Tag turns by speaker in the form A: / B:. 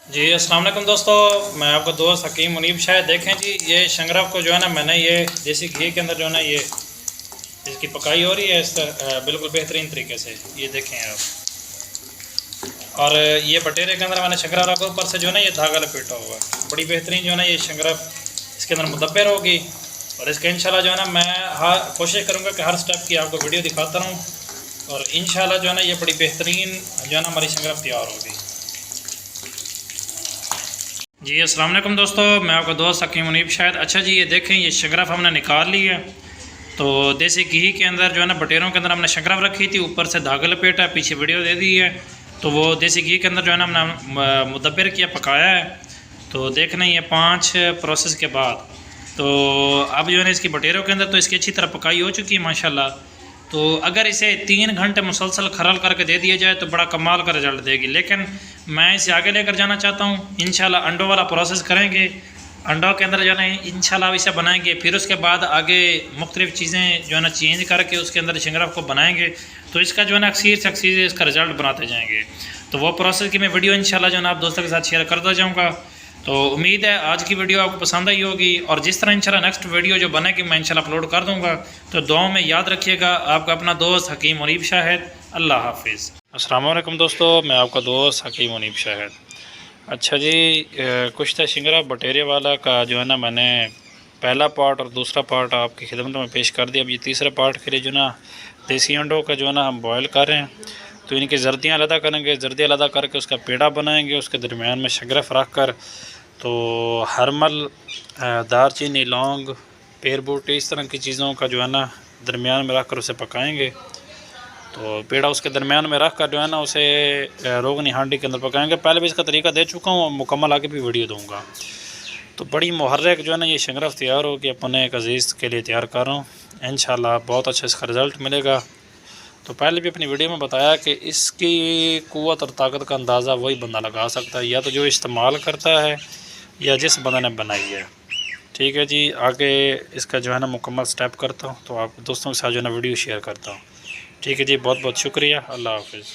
A: जी अस्सलाम वालेकुम दोस्तों, मैं आपका दोस्त हकीम मुनीब शायद। देखें जी, ये शंगरफ को जो है ना मैंने ये देसी घी के अंदर जो है ना ये इसकी पकाई हो रही है बिल्कुल बेहतरीन तरीके से। ये देखें आप। और ये बटेरे के अंदर मैंने शंगरफ रखा, ऊपर से जो है ना ये धागा लपेटा हुआ है। बड़ी बेहतरीन जो है ना ये शंगरफ इसके अंदर मुदब्बर होगी। और इसका इंशाल्लाह जो है ना मैं हर कोशिश करूँगा कि हर स्टेप की आपको वीडियो दिखाता रहूँ। और इंशाल्लाह जो है ना ये बड़ी बेहतरीन जो है ना हमारी शंगरफ तैयार होगी। जी अस्सलाम वालेकुम दोस्तों, मैं आपका दोस्त हकीम मुनीब शायद। अच्छा जी, ये देखें, ये शंगरफ हमने निकाल ली है। तो देसी घी के अंदर जो है ना बटेरों के अंदर हमने शंगरफ रखी थी, ऊपर से धागा लपेटा, पीछे वीडियो दे दी है। तो वो देसी घी के अंदर जो है ना हमने मुदब्बर किया, पकाया है। तो देखना ये 5 प्रोसेस के बाद तो अब जो है ना इसकी बटेरों के अंदर तो इसकी अच्छी तरह पकाई हो चुकी है माशाल्लाह। तो अगर इसे 3 घंटे मुसलसल खरल करके दे दिया जाए तो बड़ा कमाल का रिजल्ट देगी। लेकिन मैं इसे आगे लेकर जाना चाहता हूँ। इंशाल्लाह अंडों वाला प्रोसेस करेंगे, अंडों के अंदर जो है ना इंशाल्लाह इसे बनाएंगे। फिर उसके बाद आगे मुख्तलिफ़ चीज़ें जो है ना चेंज करके उसके अंदर शंगरफ को बनाएंगे। तो इसका जो है ना अक्सर से अक्सर इसका रिजल्ट बनाते जाएंगे। तो वो प्रोसेस की मैं वीडियो इंशाल्लाह जो है ना आप दोस्तों के साथ शेयर करता जाऊँगा। तो उम्मीद है आज की वीडियो आपको पसंद आई होगी। और जिस तरह इंशाल्लाह नेक्स्ट वीडियो जो बनेगी मैं इंशाल्लाह अपलोड कर दूँगा। तो दुआओं में याद रखिएगा। आपका अपना दोस्त हकीम मुनीब शाहिद। अल्लाह हाफिज़। अस्सलाम वालेकुम दोस्तों, मैं आपका दोस्त हकीम मुनीब शाहिद। अच्छा जी, कुछ था शंगरफ बटेरे वाला का जो है ना मैंने पहला पार्ट और दूसरा पार्ट आपकी खिदमत में पेश कर दिया। अब ये तीसरे पार्ट के लिए जो ना देसी अंडों का जो है ना हम बॉयल कर रहे हैं। तो इनकी जर्दियाँ अलग करेंगे, जर्दियाँ अलग करके उसका पेड़ा बनाएंगे। उसके दरमियान में शंगरफ रख कर तो हरमल, दारचीनी, लौंग, पेर बूटी, इस तरह की चीज़ों का जो है ना दरमियान में रख कर उसे पकाएंगे। तो पेड़ा उसके दरमियान में रख कर जो है ना उसे रोगनी हांडी के अंदर पकाएंगे। पहले भी इसका तरीका दे चुका हूँ, मुकम्मल आगे भी वीडियो दूँगा। तो बड़ी मुहर्रक जो है ना ये शंगरफ तैयार हो कि अपने एक अज़ीज़ के लिए तैयार कर रहा हूँ। इंशाल्लाह बहुत अच्छा इसका रिज़ल्ट मिलेगा। तो पहले भी अपनी वीडियो में बताया कि इसकी क़ुव्वत और ताकत का अंदाज़ा वही बंदा लगा सकता है, या तो जो इस्तेमाल करता है या जिस बंदा ने बनाई है। ठीक है जी, आगे इसका जो है ना मुकम्मल स्टेप करता हूँ। तो आप दोस्तों के साथ जो है ना वीडियो शेयर करता हूँ। ठीक है जी, बहुत बहुत शुक्रिया। अल्लाह हाफ़िज़।